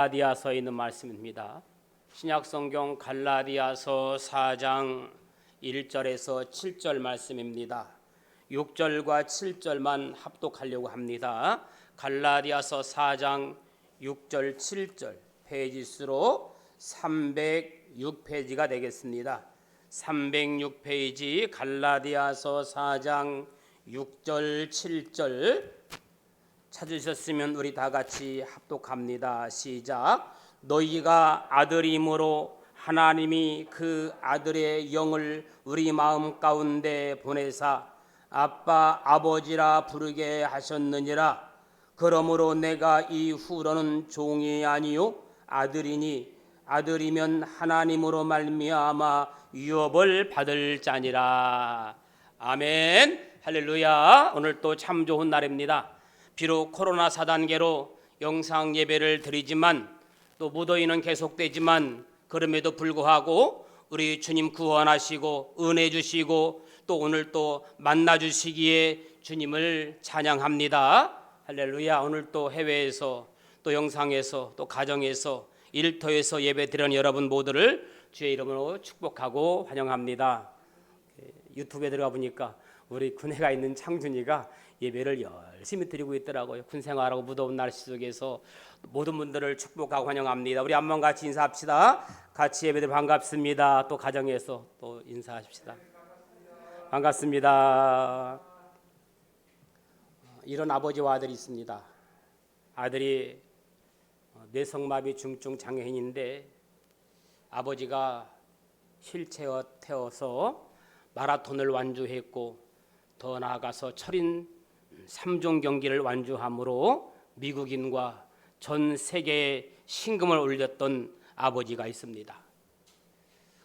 갈라디아서에 있는 말씀입니다. 신약성경 갈라디아서 4장 1절에서 7절 말씀입니다. 6절과 7절만 합독하려고 합니다. 갈라디아서 4장 6절 7절 페이지수로 306페이지가 되겠습니다. 306페이지 갈라디아서 4장 6절 7절 찾으셨으면 우리 다 같이 합독합니다. 시작. 너희가 아들임으로 하나님이 그 아들의 영을 우리 마음 가운데 보내사 아빠 아버지라 부르게 하셨느니라. 그러므로 내가 이후로는 종이 아니요 아들이니 아들이면 하나님으로 말미암아 유업을 받을 자니라. 아멘. 할렐루야. 오늘 또 참 좋은 날입니다. 비록 코로나 4단계로 영상 예배를 드리지만 또 무더위는 계속되지만 그럼에도 불구하고 우리 주님 구원하시고 은혜 주시고 또 오늘 또 만나 주시기에 주님을 찬양합니다. 할렐루야. 오늘 또 해외에서 또 영상에서 또 가정에서 일터에서 예배 드리는 여러분 모두를 주의 이름으로 축복하고 환영합니다. 유튜브에 들어가 보니까 우리 군에가 있는 창준이가 예배를 열심히 드리고 있더라고요. 군 생활하고 무더운 날씨 속에서 모든 분들을 축복하고 환영합니다. 우리 한번 같이 인사합시다. 같이 예배들 반갑습니다. 또 가정에서 또 인사하십시다. 반갑습니다. 이런 아버지와 아들이 있습니다. 아들이 뇌성마비 중증 장애인인데 아버지가 휠체어 태워서 마라톤을 완주했고 더 나아가서 철인 3종 경기를 완주함으로 미국인과 전 세계에 신금을 올렸던 아버지가 있습니다.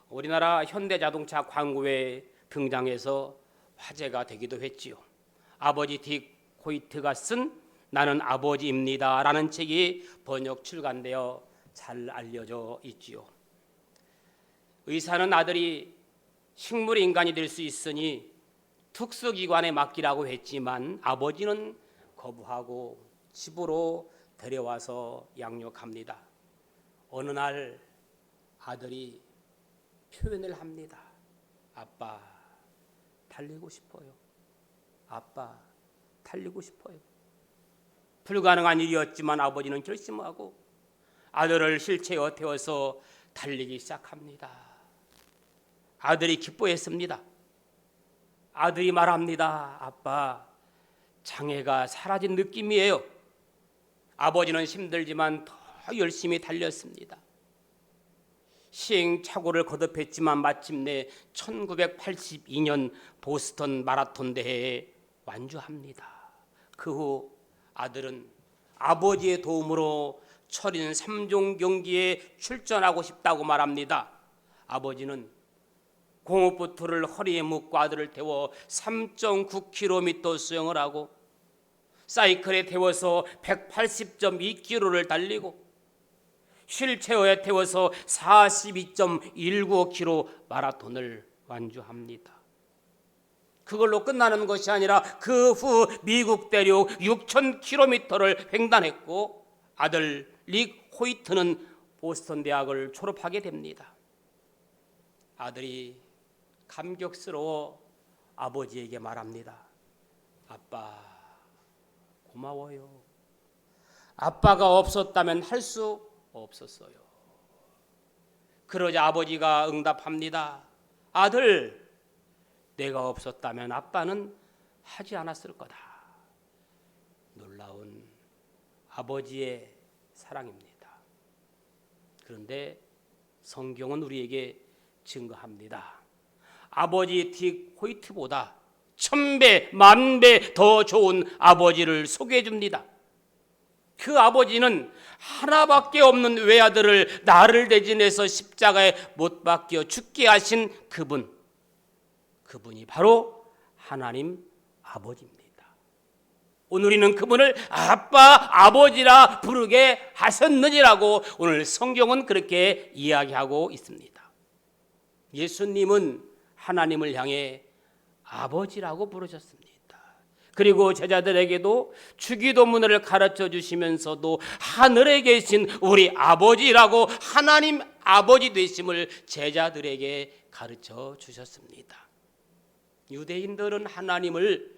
우리나라 현대자동차 광고에 등장해서 화제가 되기도 했지요. 아버지 딕 호이트가 쓴 나는 아버지입니다 라는 책이 번역 출간되어 잘 알려져 있지요. 의사는 아들이 식물 인간이 될 수 있으니 특수기관에 맡기라고 했지만 아버지는 거부하고 집으로 데려와서 양육합니다. 어느 날 아들이 표현을 합니다. 아빠 달리고 싶어요. 아빠 달리고 싶어요. 불가능한 일이었지만 아버지는 결심하고 아들을 휠체어 태워서 달리기 시작합니다. 아들이 기뻐했습니다. 아들이 말합니다. 아빠, 장애가 사라진 느낌이에요. 아버지는 힘들지만 더 열심히 달렸습니다. 시행착오를 거듭했지만 마침내 1982년 보스턴 마라톤 대회에 완주합니다. 그 후 아들은 아버지의 도움으로 철인 3종 경기에 출전하고 싶다고 말합니다. 아버지는 공업부트를 허리에 묶고 아들을 태워 3.9km 수영을 하고 사이클에 태워서 180.2km를 달리고 휠체어에 태워서 42.195km 마라톤을 완주합니다. 그걸로 끝나는 것이 아니라 그 후 미국 대륙 6,000km를 횡단했고 아들 릭 호이트는 보스턴 대학을 졸업하게 됩니다. 아들이 감격스러워 아버지에게 말합니다. 아빠 고마워요. 아빠가 없었다면 할 수 없었어요. 그러자 아버지가 응답합니다. 아들, 내가 없었다면 아빠는 하지 않았을 거다. 놀라운 아버지의 사랑입니다. 그런데 성경은 우리에게 증거합니다. 아버지 딕 호이트보다 1000배, 10,000배 더 좋은 아버지를 소개해 줍니다. 그 아버지는 하나밖에 없는 외아들을 나를 대신해서 십자가에 못 박혀 죽게 하신 그분이 바로 하나님 아버지입니다. 오늘 우리는 그분을 아빠, 아버지라 부르게 하셨느니라고 오늘 성경은 그렇게 이야기하고 있습니다. 예수님은 하나님을 향해 아버지라고 부르셨습니다. 그리고 제자들에게도 주기도문을 가르쳐 주시면서도 하늘에 계신 우리 아버지라고 하나님 아버지 되심을 제자들에게 가르쳐 주셨습니다. 유대인들은 하나님을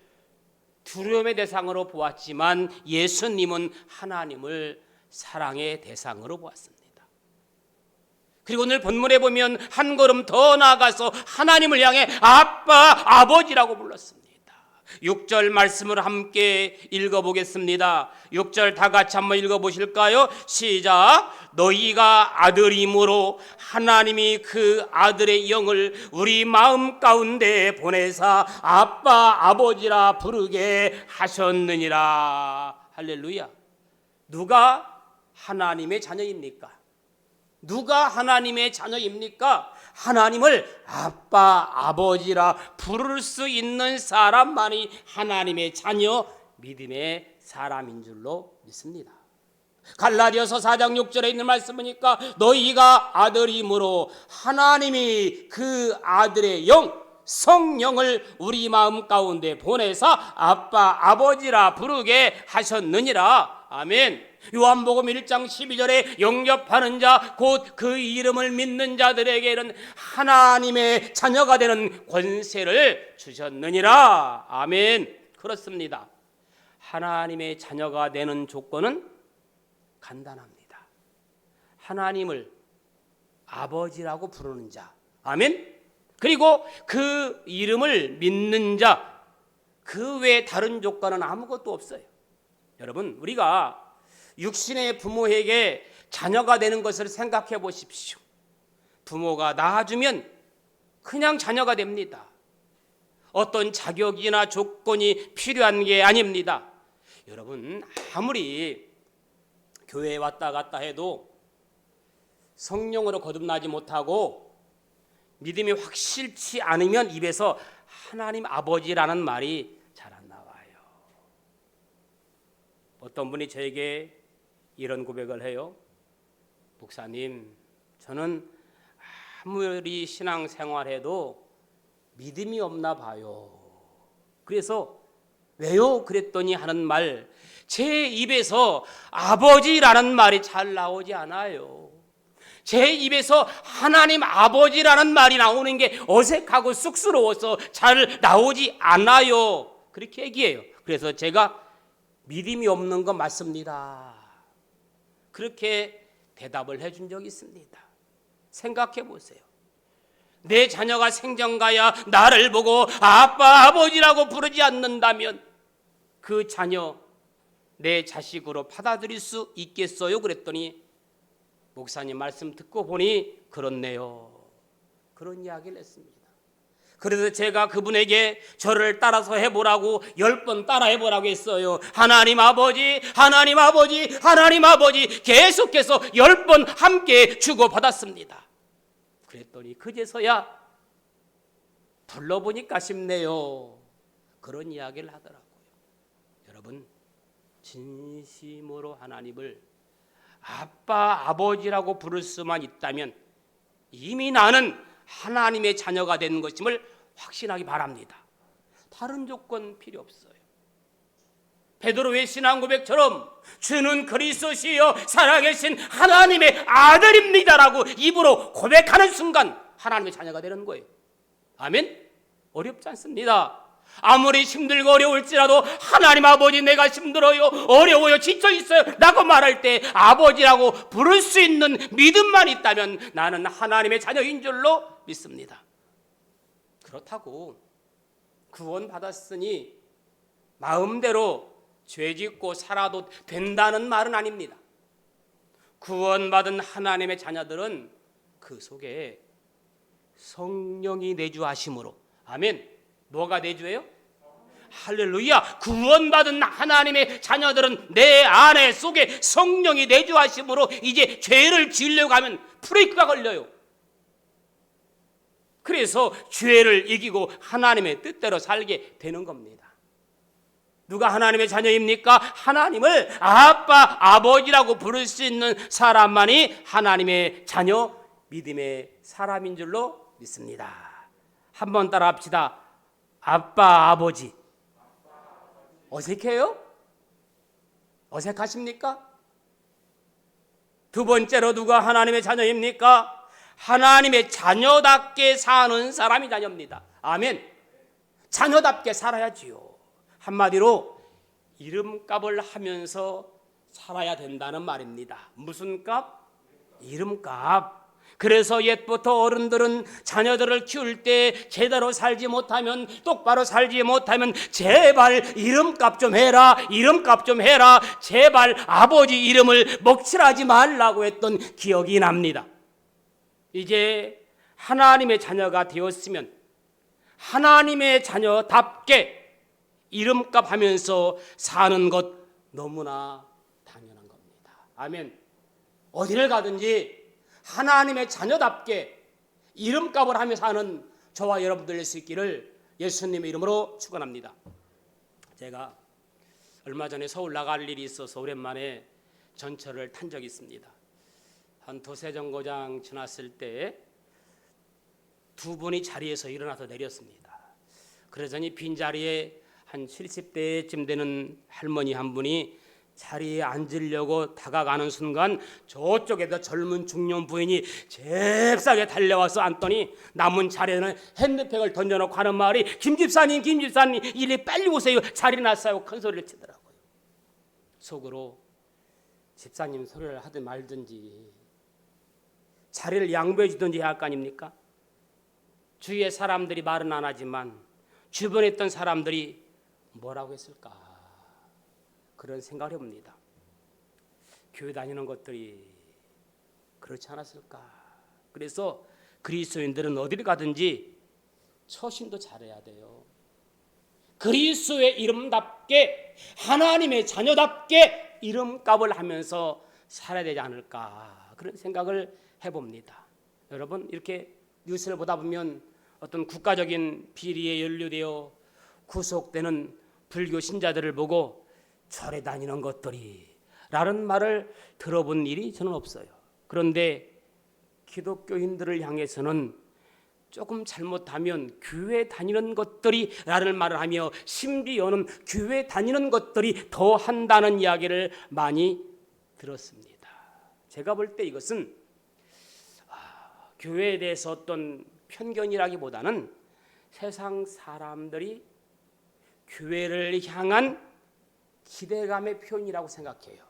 두려움의 대상으로 보았지만 예수님은 하나님을 사랑의 대상으로 보았습니다. 그리고 오늘 본문에 보면 한 걸음 더 나아가서 하나님을 향해 아빠, 아버지라고 불렀습니다. 6절 말씀을 함께 읽어보겠습니다. 6절 다 같이 한번 읽어보실까요? 시작. 너희가 아들이므로 하나님이 그 아들의 영을 우리 마음 가운데 보내사 아빠, 아버지라 부르게 하셨느니라. 할렐루야. 누가 하나님의 자녀입니까? 누가 하나님의 자녀입니까? 하나님을 아빠, 아버지라 부를 수 있는 사람만이 하나님의 자녀, 믿음의 사람인 줄로 믿습니다. 갈라디아서 4장 6절에 있는 말씀이니까 너희가 아들이므로 하나님이 그 아들의 영, 성령을 우리 마음 가운데 보내사 아빠, 아버지라 부르게 하셨느니라. 아멘. 요한복음 1장 12절에 영접하는 자 곧 그 이름을 믿는 자들에게는 하나님의 자녀가 되는 권세를 주셨느니라. 아멘. 그렇습니다. 하나님의 자녀가 되는 조건은 간단합니다. 하나님을 아버지라고 부르는 자. 아멘. 그리고 그 이름을 믿는 자. 그 외에 다른 조건은 아무것도 없어요. 여러분, 우리가 육신의 부모에게 자녀가 되는 것을 생각해 보십시오. 부모가 낳아주면 그냥 자녀가 됩니다. 어떤 자격이나 조건이 필요한 게 아닙니다. 여러분, 아무리 교회에 왔다 갔다 해도 성령으로 거듭나지 못하고 믿음이 확실치 않으면 입에서 하나님 아버지라는 말이 잘 안 나와요. 어떤 분이 저에게 이런 고백을 해요. 목사님, 저는 아무리 신앙생활해도 믿음이 없나 봐요. 그래서 왜요? 그랬더니 하는 말, 제 입에서 아버지라는 말이 잘 나오지 않아요. 제 입에서 하나님 아버지라는 말이 나오는 게 어색하고 쑥스러워서 잘 나오지 않아요. 그렇게 얘기해요. 그래서 제가 믿음이 없는 건 맞습니다. 그렇게 대답을 해준 적이 있습니다. 생각해 보세요. 내 자녀가 생전가야 나를 보고 아빠, 아버지라고 부르지 않는다면 그 자녀 내 자식으로 받아들일 수 있겠어요? 그랬더니 목사님 말씀 듣고 보니 그렇네요. 그런 이야기를 했습니다. 그래서 제가 그분에게 저를 따라서 해보라고 10번 따라 해보라고 했어요. 하나님 아버지, 하나님 아버지, 하나님 아버지 계속해서 10번 함께 주고받았습니다. 그랬더니 그제서야 불러보니까 쉽네요. 그런 이야기를 하더라고요. 여러분, 진심으로 하나님을 아빠, 아버지라고 부를 수만 있다면 이미 나는 하나님의 자녀가 되는 것임을 확신하기 바랍니다. 다른 조건 필요 없어요. 베드로의 신앙 고백처럼 주는 그리스도시요 살아계신 하나님의 아들입니다라고 입으로 고백하는 순간 하나님의 자녀가 되는 거예요. 아멘? 어렵지 않습니다. 아무리 힘들고 어려울지라도 하나님 아버지 내가 힘들어요, 어려워요, 지쳐 있어요 라고 말할 때 아버지라고 부를 수 있는 믿음만 있다면 나는 하나님의 자녀인 줄로 믿습니다. 그렇다고 구원받았으니 마음대로 죄짓고 살아도 된다는 말은 아닙니다. 구원받은 하나님의 자녀들은 그 속에 성령이 내주하심으로, 아멘. 뭐가 내주예요? 할렐루야. 구원받은 하나님의 자녀들은 내 안에 속에 성령이 내주하심으로 이제 죄를 지으려고 하면 브레이크가 걸려요. 그래서 죄를 이기고 하나님의 뜻대로 살게 되는 겁니다. 누가 하나님의 자녀입니까? 하나님을 아빠, 아버지라고 부를 수 있는 사람만이 하나님의 자녀, 믿음의 사람인 줄로 믿습니다. 한번 따라 합시다. 아빠, 아버지. 어색해요? 어색하십니까? 두 번째로 누가 하나님의 자녀입니까? 하나님의 자녀답게 사는 사람이 자녀입니다. 아멘. 자녀답게 살아야지요. 한마디로 이름값을 하면서 살아야 된다는 말입니다. 무슨 값? 이름값. 그래서 옛부터 어른들은 자녀들을 키울 때 제대로 살지 못하면, 똑바로 살지 못하면 제발 이름값 좀 해라, 이름값 좀 해라, 제발 아버지 이름을 먹칠하지 말라고 했던 기억이 납니다. 이제 하나님의 자녀가 되었으면 하나님의 자녀답게 이름값 하면서 사는 것 너무나 당연한 겁니다. 아멘. 어디를 가든지 하나님의 자녀답게 이름값을 하며 사는 저와 여러분들 될 수 있기를 예수님의 이름으로 축원합니다. 제가 얼마 전에 서울 나갈 일이 있어서 오랜만에 전철을 탄 적이 있습니다. 한 두세 정거장 지났을 때 두 분이 자리에서 일어나서 내렸습니다. 그러더니 빈자리에 한 70대쯤 되는 할머니 한 분이 자리에 앉으려고 다가가는 순간 저쪽에서 젊은 중년 부인이 잽싸게 달려와서 앉더니 남은 자리에는 핸드백을 던져놓고 하는 말이 김집사님 이리 빨리 오세요, 자리 났어요, 큰 소리를 치더라고요. 속으로 집사님 소리를 하든 말든지 자리를 양보해 주든지 해야 할 거 아닙니까? 주위의 사람들이 말은 안 하지만 주변에 있던 사람들이 뭐라고 했을까, 그런 생각을 해봅니다. 교회 다니는 것들이 그렇지 않았을까. 그래서 그리스도인들은 어디를 가든지 처신도 잘해야 돼요. 그리스도의 이름답게, 하나님의 자녀답게 이름값을 하면서 살아야 되지 않을까, 그런 생각을 해봅니다. 여러분, 이렇게 뉴스를 보다 보면 어떤 국가적인 비리에 연루되어 구속되는 불교 신자들을 보고 절에 다니는 것들이 라는 말을 들어본 일이 저는 없어요. 그런데 기독교인들을 향해서는 조금 잘못하면 교회 다니는 것들이 라는 말을 하며 심지어는 교회 다니는 것들이 더 한다는 이야기를 많이 들었습니다. 제가 볼 때 이것은 교회에 대해서 어떤 편견이라기보다는 세상 사람들이 교회를 향한 기대감의 표현이라고 생각해요.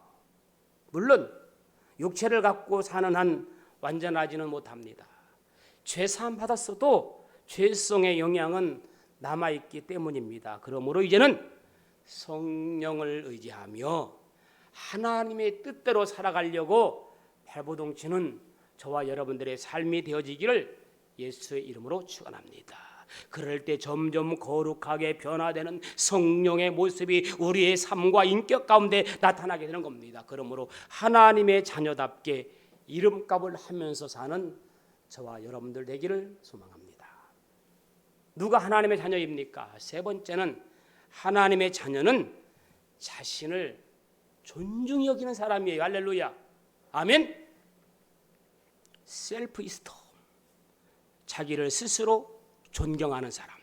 물론 육체를 갖고 사는 한 완전하지는 못합니다. 죄사함 받았어도 죄성의 영향은 남아있기 때문입니다. 그러므로 이제는 성령을 의지하며 하나님의 뜻대로 살아가려고 발버둥치는 저와 여러분들의 삶이 되어지기를 예수의 이름으로 축원합니다. 그럴 때 점점 거룩하게 변화되는 성령의 모습이 우리의 삶과 인격 가운데 나타나게 되는 겁니다. 그러므로 하나님의 자녀답게 이름값을 하면서 사는 저와 여러분들 되기를 소망합니다. 누가 하나님의 자녀입니까? 세 번째는 하나님의 자녀는 자신을 존중히 여기는 사람이에요. 할렐루야. 아멘. 셀프 이스톰, 자기를 스스로 존경하는 사람.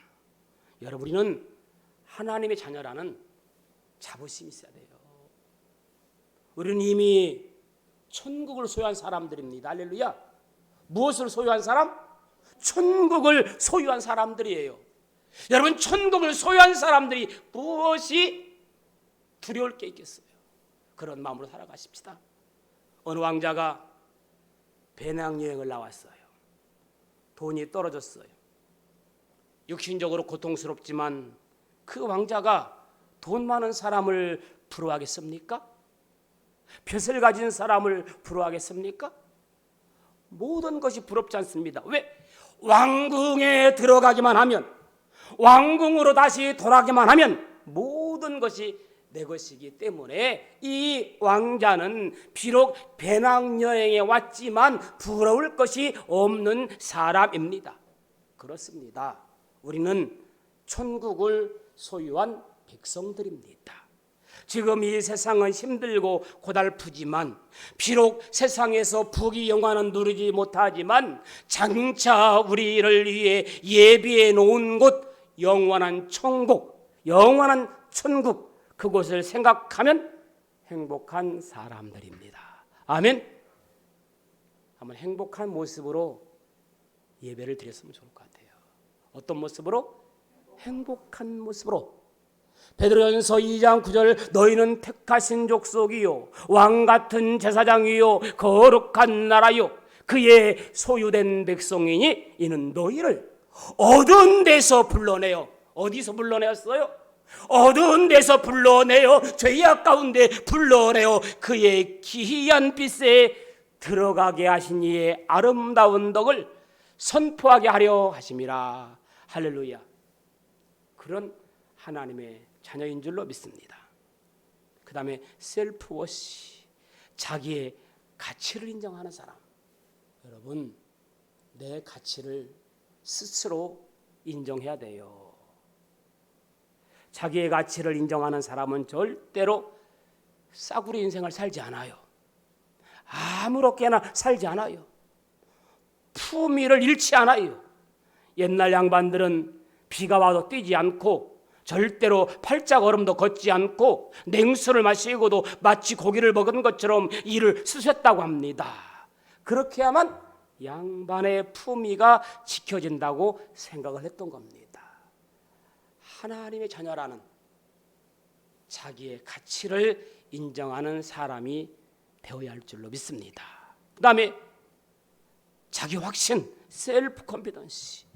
여러분, 우리는 하나님의 자녀라는 자부심이 있어야 돼요. 우리는 이미 천국을 소유한 사람들입니다. 할렐루야. 무엇을 소유한 사람? 천국을 소유한 사람들이에요. 여러분, 천국을 소유한 사람들이 무엇이 두려울 게 있겠어요? 그런 마음으로 살아가십시다. 어느 왕자가 배낭여행을 나왔어요. 돈이 떨어졌어요. 육신적으로 고통스럽지만 그 왕자가 돈 많은 사람을 부러워하겠습니까? 벼슬 가진 사람을 부러워하겠습니까? 모든 것이 부럽지 않습니다. 왜? 왕궁에 들어가기만 하면, 왕궁으로 다시 돌아가기만 하면 모든 것이 내 것이기 때문에 이 왕자는 비록 배낭여행에 왔지만 부러울 것이 없는 사람입니다. 그렇습니다. 우리는 천국을 소유한 백성들입니다. 지금 이 세상은 힘들고 고달프지만, 비록 세상에서 부귀영화는 누리지 못하지만 장차 우리를 위해 예비해 놓은 곳, 영원한 천국, 영원한 천국, 그곳을 생각하면 행복한 사람들입니다. 아멘. 한번 행복한 모습으로 예배를 드렸으면 좋을 것 같아요. 어떤 모습으로? 행복한 모습으로. 베드로전서 2장 9절 너희는 택하신 족속이요 왕같은 제사장이요 거룩한 나라요 그의 소유된 백성이니 이는 너희를 어두운 데서 불러내어 어디서 불러내었어요? 어두운 데서 불러내어 죄악 가운데 불러내어 그의 기이한 빛에 들어가게 하신 이의 아름다운 덕을 선포하게 하려 하심이라. 할렐루야. 그런 하나님의 자녀인 줄로 믿습니다. 그 다음에 셀프워시, 자기의 가치를 인정하는 사람. 여러분, 내 가치를 스스로 인정해야 돼요. 자기의 가치를 인정하는 사람은 절대로 싸구려 인생을 살지 않아요. 아무렇게나 살지 않아요. 품위를 잃지 않아요. 옛날 양반들은 비가 와도 뛰지 않고 절대로 팔자걸음도 걷지 않고 냉수를 마시고도 마치 고기를 먹은 것처럼 이를 쓰셨다고 합니다. 그렇게 하면 양반의 품위가 지켜진다고 생각을 했던 겁니다. 하나님의 자녀라는 자기의 가치를 인정하는 사람이 되어야 할 줄로 믿습니다. 그 다음에 자기 확신, 셀프 컨피던스,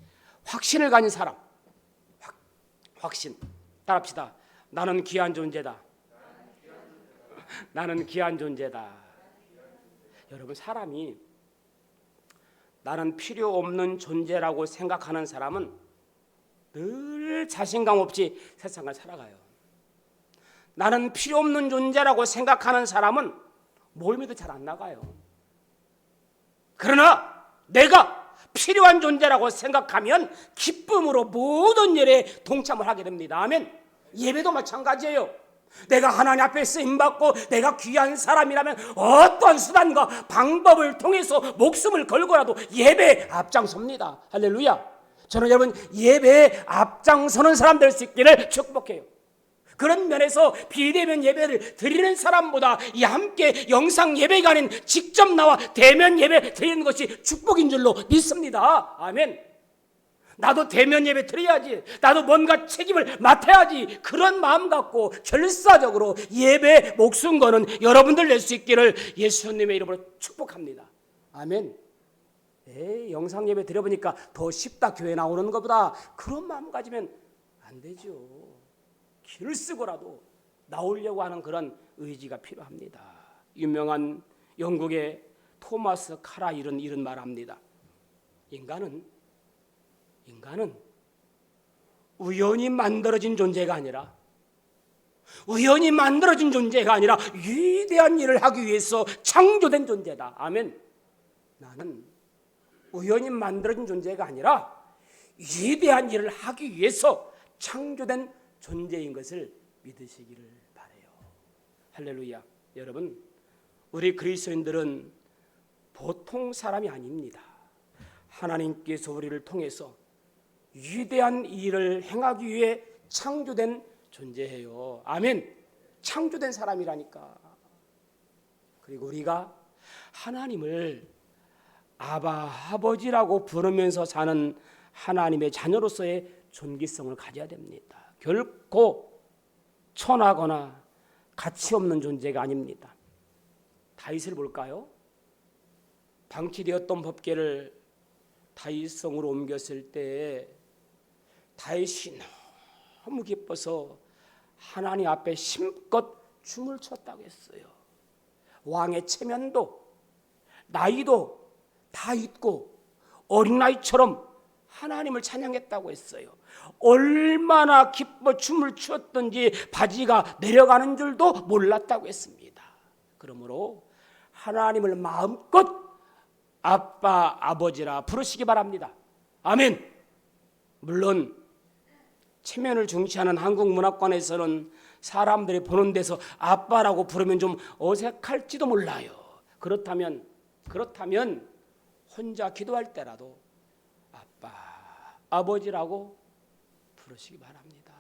확신을 가진 사람. 확신, 따라합시다. 나는 귀한 존재다. 나는 귀한 존재다. 여러분, 사람이 나는 필요 없는 존재라고 생각하는 사람은 늘 자신감 없이 세상을 살아가요. 나는 필요 없는 존재라고 생각하는 사람은 모임에도 잘 안 나가요. 그러나 내가 필요한 존재라고 생각하면 기쁨으로 모든 일에 동참을 하게 됩니다. 아멘. 예배도 마찬가지예요. 내가 하나님 앞에 쓰임받고 내가 귀한 사람이라면 어떤 수단과 방법을 통해서 목숨을 걸고라도 예배에 앞장섭니다. 할렐루야. 저는 여러분 예배에 앞장서는 사람 될 수 있기를 축복해요. 그런 면에서 비대면 예배를 드리는 사람보다 이 함께 영상 예배가 아닌 직접 나와 대면 예배 드리는 것이 축복인 줄로 믿습니다. 아멘. 나도 대면 예배 드려야지. 나도 뭔가 책임을 맡아야지. 그런 마음 갖고 결사적으로 예배에 목숨 거는 여러분들 낼 수 있기를 예수님의 이름으로 축복합니다. 아멘. 영상 예배 드려보니까 더 쉽다 교회 나오는 것보다 그런 마음 가지면 안 되죠. 길을 쓰고라도 나오려고 하는 그런 의지가 필요합니다. 유명한 영국의 토마스 카라일은 이런 말합니다. 인간은 우연히 만들어진 존재가 아니라 위대한 일을 하기 위해서 창조된 존재다. 아멘. 나는 우연히 만들어진 존재가 아니라 위대한 일을 하기 위해서 창조된 존재인 것을 믿으시기를 바라요. 할렐루야. 여러분, 우리 그리스도인들은 보통 사람이 아닙니다. 하나님께서 우리를 통해서 위대한 일을 행하기 위해 창조된 존재예요. 아멘. 창조된 사람이라니까. 그리고 우리가 하나님을 아버지라고 부르면서 사는 하나님의 자녀로서의 존귀성을 가져야 됩니다. 결코 천하거나 가치 없는 존재가 아닙니다. 다윗을 볼까요? 방치되었던 법궤를 다윗성으로 옮겼을 때 다윗이 너무 기뻐서 하나님 앞에 심껏 춤을 췄다고 했어요. 왕의 체면도 나이도 다 잊고 어린아이처럼 하나님을 찬양했다고 했어요. 얼마나 기뻐 춤을 추었던지 바지가 내려가는 줄도 몰랐다고 했습니다. 그러므로 하나님을 마음껏 아빠, 아버지라 부르시기 바랍니다. 아멘. 물론 체면을 중시하는 한국 문화권에서는 사람들이 보는 데서 아빠라고 부르면 좀 어색할지도 몰라요. 그렇다면 혼자 기도할 때라도 아빠, 아버지라고 부르시기 바랍니다.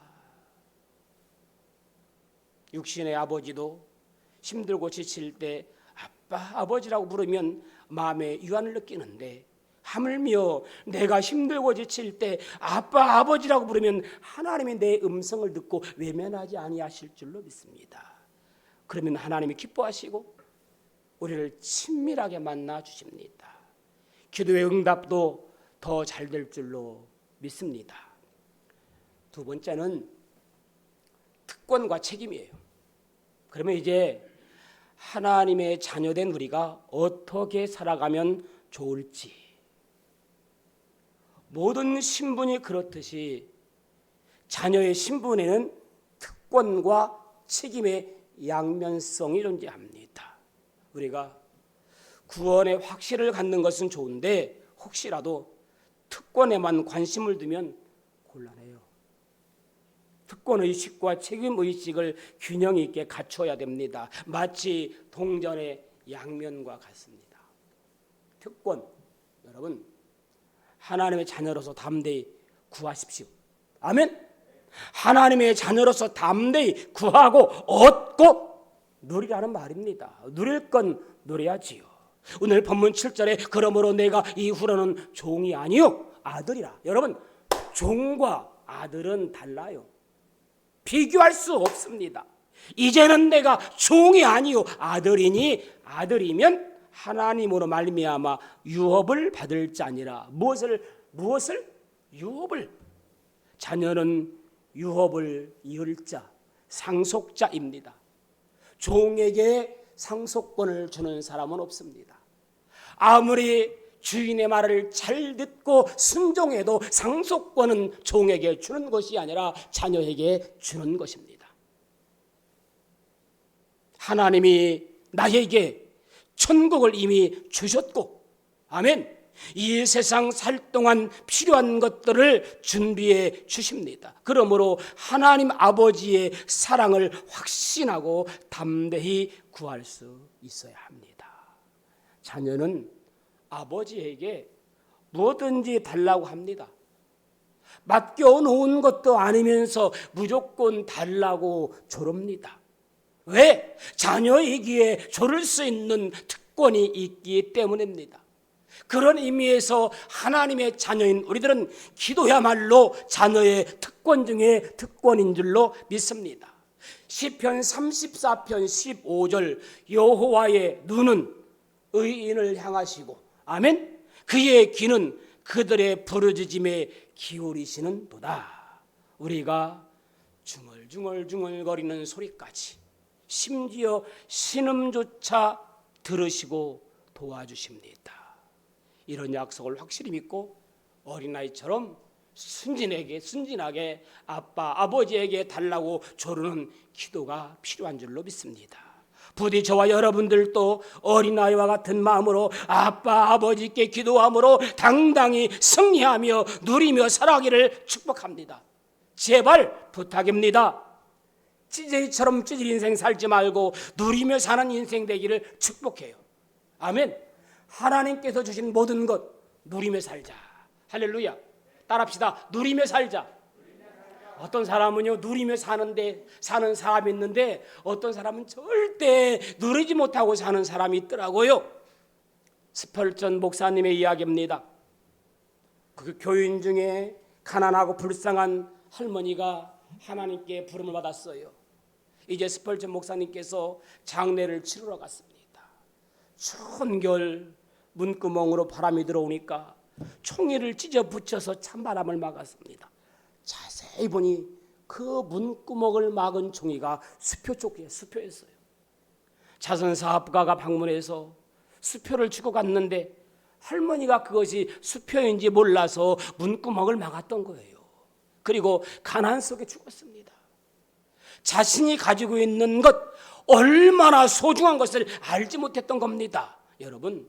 육신의 아버지도 힘들고 지칠 때 아빠, 아버지라고 부르면 마음에 유안을 느끼는데, 하물며 내가 힘들고 지칠 때 아빠, 아버지라고 부르면 하나님이 내 음성을 듣고 외면하지 아니하실 줄로 믿습니다. 그러면 하나님이 기뻐하시고 우리를 친밀하게 만나 주십니다. 기도의 응답도 더 잘 될 줄로 믿습니다. 두 번째는 특권과 책임이에요. 그러면 이제 하나님의 자녀된 우리가 어떻게 살아가면 좋을지, 모든 신분이 그렇듯이 자녀의 신분에는 특권과 책임의 양면성이 존재합니다. 우리가 구원의 확신을 갖는 것은 좋은데 혹시라도 특권에만 관심을 두면 곤란해요. 특권의식과 책임의식을 균형 있게 갖춰야 됩니다. 마치 동전의 양면과 같습니다. 특권, 여러분, 하나님의 자녀로서 담대히 구하십시오. 아멘. 하나님의 자녀로서 담대히 구하고 얻고 누리라는 말입니다. 누릴 건 누려야지요. 오늘 본문 7절에 그러므로 내가 이후로는 종이 아니요 아들이라. 여러분, 종과 아들은 달라요. 비교할 수 없습니다. 이제는 내가 종이 아니요 아들이니, 아들이면 하나님으로 말미암아 유업을 받을 자니라. 무엇을? 유업을. 자녀는 유업을 이을 자, 상속자입니다. 종에게 상속권을 주는 사람은 없습니다. 아무리 주인의 말을 잘 듣고 순종해도 상속권은 종에게 주는 것이 아니라 자녀에게 주는 것입니다. 하나님이 나에게 천국을 이미 주셨고, 아멘, 이 세상 살 동안 필요한 것들을 준비해 주십니다. 그러므로 하나님 아버지의 사랑을 확신하고 담대히 구할 수 있어야 합니다. 자녀는 아버지에게 무엇든지 달라고 합니다. 맡겨놓은 것도 아니면서 무조건 달라고 조릅니다. 왜? 자녀이기에 조를 수 있는 특권이 있기 때문입니다. 그런 의미에서 하나님의 자녀인 우리들은 기도야말로 자녀의 특권 중에 특권인 줄로 믿습니다. 시편 34편 15절 여호와의 눈은 의인을 향하시고, 아멘, 그의 귀는 그들의 부르짖음에 기울이시는 도다. 우리가 중얼중얼거리는 소리까지, 심지어 신음조차 들으시고 도와주십니다. 이런 약속을 확실히 믿고 어린아이처럼 순진하게 아빠, 아버지에게 달라고 조르는 기도가 필요한 줄로 믿습니다. 부디 저와 여러분들도 어린아이와 같은 마음으로 아빠, 아버지께 기도함으로 당당히 승리하며 누리며 살아가기를 축복합니다. 제발 부탁입니다. 찌질이처럼 찌질 인생 살지 말고 누리며 사는 인생 되기를 축복해요. 아멘. 하나님께서 주신 모든 것 누리며 살자. 할렐루야. 따라합시다. 누리며 살자. 어떤 사람은요, 누리며 사는 사람이 있는데 어떤 사람은 절대 누리지 못하고 사는 사람이 있더라고요. 스펄전 목사님의 이야기입니다. 그 교인 중에 가난하고 불쌍한 할머니가 하나님께 부름을 받았어요. 이제 스펄전 목사님께서 장례를 치르러 갔습니다. 추운 겨울 문구멍으로 바람이 들어오니까 종이를 찢어 붙여서 찬바람을 막았습니다. 자세히 보니 그 문구멍을 막은 종이가 수표였어요. 자선사업가가 방문해서 수표를 주고 갔는데 할머니가 그것이 수표인지 몰라서 문구멍을 막았던 거예요. 그리고 가난 속에 죽었습니다. 자신이 가지고 있는 것, 얼마나 소중한 것을 알지 못했던 겁니다. 여러분,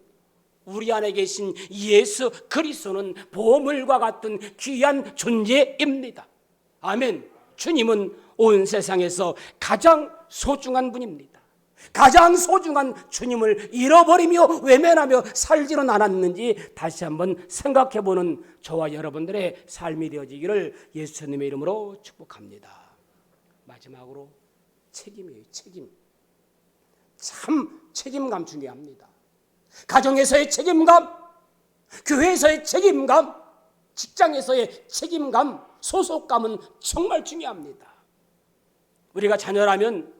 우리 안에 계신 예수 그리스도는 보물과 같은 귀한 존재입니다. 아멘. 주님은 온 세상에서 가장 소중한 분입니다. 가장 소중한 주님을 잃어버리며 외면하며 살지는 않았는지 다시 한번 생각해보는 저와 여러분들의 삶이 되어지기를 예수님의 이름으로 축복합니다. 마지막으로 책임이에요. 책임. 참 책임감 중요합니다. 가정에서의 책임감, 교회에서의 책임감, 직장에서의 책임감, 소속감은 정말 중요합니다. 우리가 자녀라면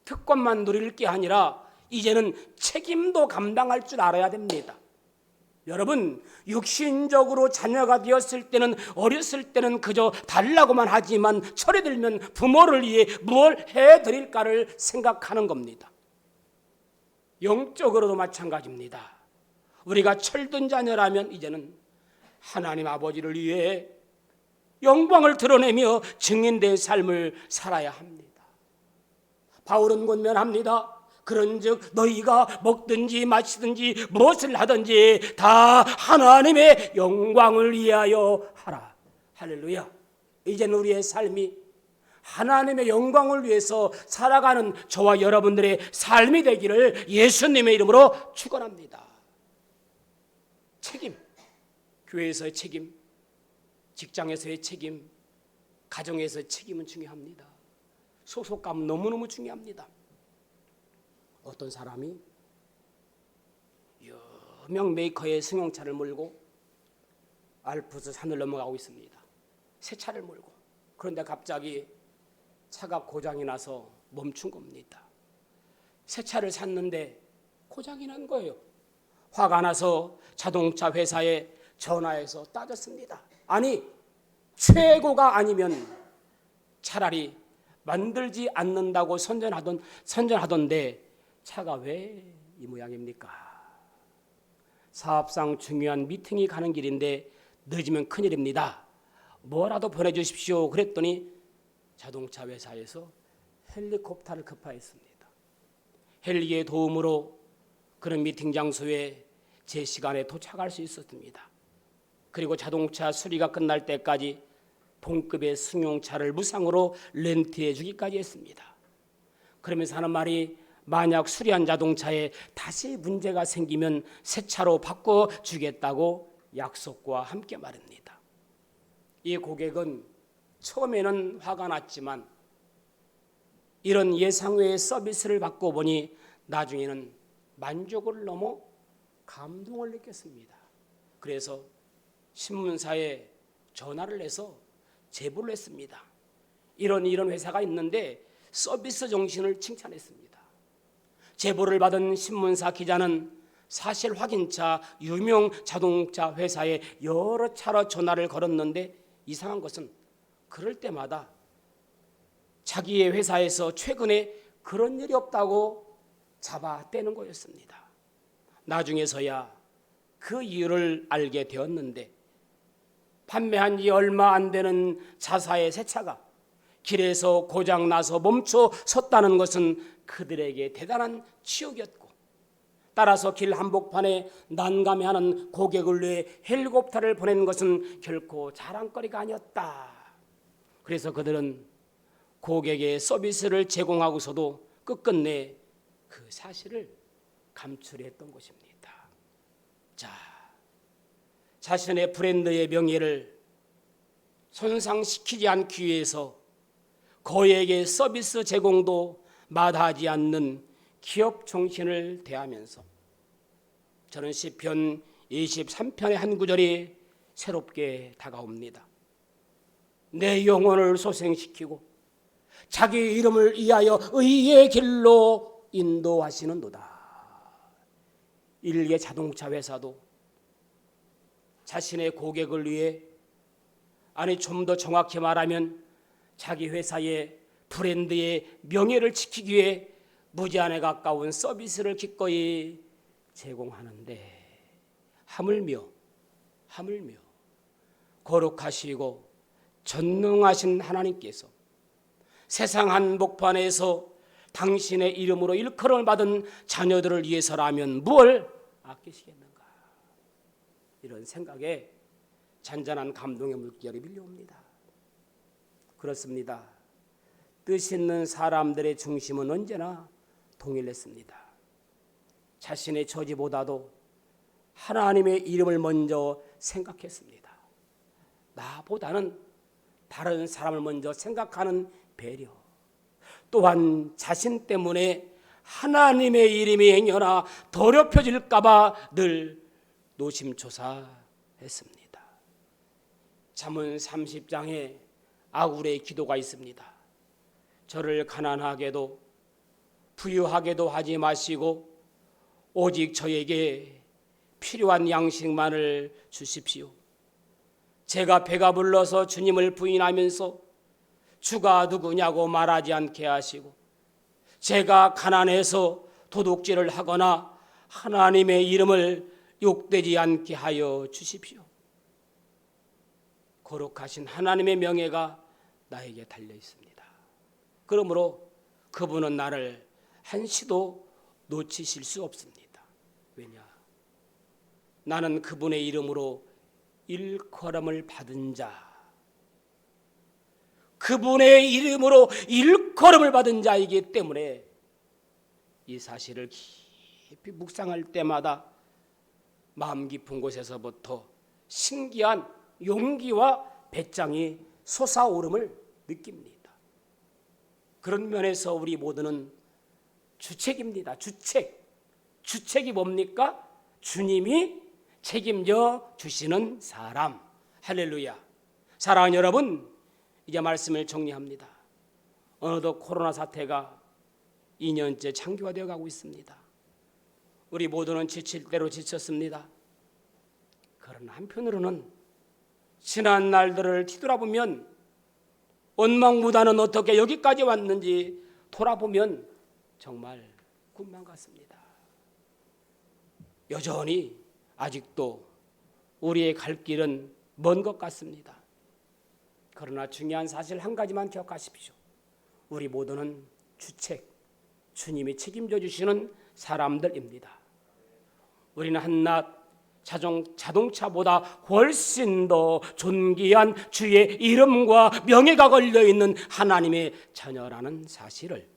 특권만 누릴 게 아니라 이제는 책임도 감당할 줄 알아야 됩니다. 여러분, 육신적으로 자녀가 되었을 때는, 어렸을 때는 그저 달라고만 하지만 철이 들면 부모를 위해 무엇을 해드릴까를 생각하는 겁니다. 영적으로도 마찬가지입니다. 우리가 철든 자녀라면 이제는 하나님 아버지를 위해 영광을 드러내며 증인된 삶을 살아야 합니다. 바울은 권면합니다. 그런즉 너희가 먹든지 마시든지 무엇을 하든지 다 하나님의 영광을 위하여 하라. 할렐루야. 이제는 우리의 삶이 하나님의 영광을 위해서 살아가는 저와 여러분들의 삶이 되기를 예수님의 이름으로 축원합니다. 책임, 교회에서의 책임, 직장에서의 책임, 가정에서의 책임은 중요합니다. 소속감은 너무너무 중요합니다. 어떤 사람이 유명 메이커의 승용차를 몰고 알프스 산을 넘어가고 있습니다. 새 차를 몰고. 그런데 갑자기 차가 고장이 나서 멈춘 겁니다. 새 차를 샀는데 고장이 난 거예요. 화가 나서 자동차 회사에 전화해서 따졌습니다. 아니, 최고가 아니면 차라리 만들지 않는다고 선전하던데 차가 왜 이 모양입니까? 사업상 중요한 미팅이 가는 길인데 늦으면 큰일입니다. 뭐라도 보내주십시오. 그랬더니 자동차 회사에서 헬리콥터를 급파했습니다. 헬기의 도움으로 그런 미팅 장소에 제 시간에 도착할 수 있었습니다. 그리고 자동차 수리가 끝날 때까지 동급의 승용차를 무상으로 렌트해 주기까지 했습니다. 그러면서 하는 말이 만약 수리한 자동차에 다시 문제가 생기면 새 차로 바꿔주겠다고 약속과 함께 말입니다. 이 고객은 처음에는 화가 났지만 이런 예상외의 서비스를 받고 보니 나중에는 만족을 넘어 감동을 느꼈습니다. 그래서 신문사에 전화를 해서 제보를 했습니다. 이런 회사가 있는데 서비스 정신을 칭찬했습니다. 제보를 받은 신문사 기자는 사실 확인차 유명 자동차 회사에 여러 차례 전화를 걸었는데 이상한 것은 그럴 때마다 자기의 회사에서 최근에 그런 일이 없다고 잡아떼는 거였습니다. 나중에서야 그 이유를 알게 되었는데 판매한 지 얼마 안 되는 자사의 새 차가 길에서 고장나서 멈춰 섰다는 것은 그들에게 대단한 치욕이었고, 따라서 길 한복판에 난감해하는 고객을 위해 헬리콥터를 보낸 것은 결코 자랑거리가 아니었다. 그래서 그들은 고객의 서비스를 제공하고서도 끝끝내 그 사실을 감추려했던 것입니다. 자, 자신의 브랜드의 명예를 손상시키지 않기 위해서 고객에게 서비스 제공도 마다하지 않는 기업 정신을 대하면서 저는 시편 23편의 한 구절이 새롭게 다가옵니다. 내 영혼을 소생시키고 자기 이름을 위하여 의의 길로 인도하시는도다. 일개 자동차 회사도 자신의 고객을 위해, 아니 좀 더 정확히 말하면 자기 회사의 브랜드의 명예를 지키기 위해 무제한에 가까운 서비스를 기꺼이 제공하는데 하물며 거룩하시고 전능하신 하나님께서 세상 한복판에서 당신의 이름으로 일컬음을 받은 자녀들을 위해서라면 무엇을 아끼시겠는가? 이런 생각에 잔잔한 감동의 물결이 밀려옵니다. 그렇습니다. 뜻 있는 사람들의 중심은 언제나 동일했습니다. 자신의 처지보다도 하나님의 이름을 먼저 생각했습니다. 나보다는 다른 사람을 먼저 생각하는 배려. 또한 자신 때문에 하나님의 이름이 행여나 더럽혀질까 봐 늘 노심초사했습니다. 잠언 30장에 아굴의 기도가 있습니다. 저를 가난하게도 부유하게도 하지 마시고 오직 저에게 필요한 양식만을 주십시오. 제가 배가 불러서 주님을 부인하면서 주가 누구냐고 말하지 않게 하시고, 제가 가난해서 도둑질을 하거나 하나님의 이름을 욕되지 않게 하여 주십시오. 거룩하신 하나님의 명예가 나에게 달려 있습니다. 그러므로 그분은 나를 한시도 놓치실 수 없습니다. 왜냐? 나는 그분의 이름으로 일컬음을 받은 자, 그분의 이름으로 일컬음을 받은 자이기 때문에 이 사실을 깊이 묵상할 때마다 마음 깊은 곳에서부터 신기한 용기와 배짱이 솟아오름을 느낍니다. 그런 면에서 우리 모두는 주책입니다. 주책이 뭡니까? 주님이 책임져 주시는 사람. 할렐루야. 사랑하는 여러분, 이제 말씀을 정리합니다. 어느덧 코로나 사태가 2년째 장기화되어 가고 있습니다. 우리 모두는 지칠 대로 지쳤습니다. 그러나 한편으로는 지난 날들을 뒤돌아보면 원망보다는 어떻게 여기까지 왔는지 돌아보면 정말 꿈만 같습니다. 여전히 아직도 우리의 갈 길은 먼 것 같습니다. 그러나 중요한 사실 한 가지만 기억하십시오. 우리 모두는 주님이 책임져 주시는 사람들입니다. 우리는 한낱 자동차보다 훨씬 더 존귀한 주의 이름과 명예가 걸려있는 하나님의 자녀라는 사실을,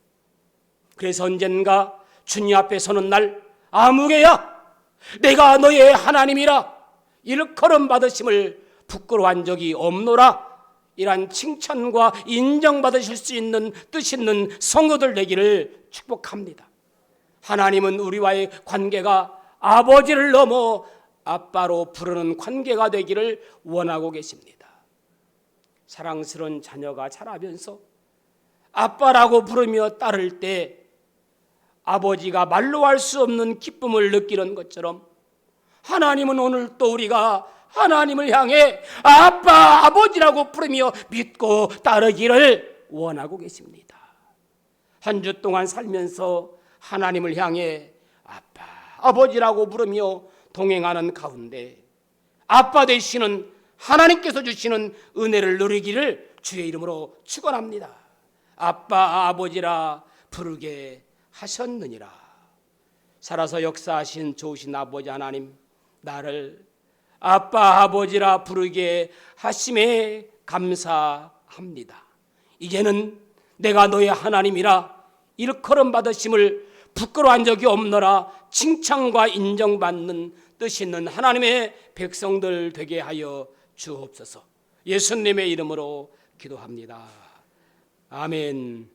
그래서 언젠가 주님 앞에 서는 날, 아무개야 내가 너의 하나님이라 일컬음 받으심을 부끄러워한 적이 없노라, 이러한 칭찬과 인정받으실 수 있는 뜻 있는 성도들 되기를 축복합니다. 하나님은 우리와의 관계가 아버지를 넘어 아빠로 부르는 관계가 되기를 원하고 계십니다. 사랑스러운 자녀가 자라면서 아빠라고 부르며 따를 때 아버지가 말로 할 수 없는 기쁨을 느끼는 것처럼, 하나님은 오늘 또 우리가 하나님을 향해 아빠, 아버지라고 부르며 믿고 따르기를 원하고 계십니다. 한 주 동안 살면서 하나님을 향해 아빠, 아버지라고 부르며 동행하는 가운데 아빠 되시는 하나님께서 주시는 은혜를 누리기를 주의 이름으로 축원합니다. 아빠, 아버지라 부르게 하셨느니라. 살아서 역사하신 좋으신 아버지 하나님, 나를 아빠, 아버지라 부르게 하심에 감사합니다. 이제는 내가 너의 하나님이라 일컬음 받으심을 부끄러워한 적이 없노라 칭찬과 인정받는 뜻 있는 하나님의 백성들 되게 하여 주옵소서. 예수님의 이름으로 기도합니다. 아멘.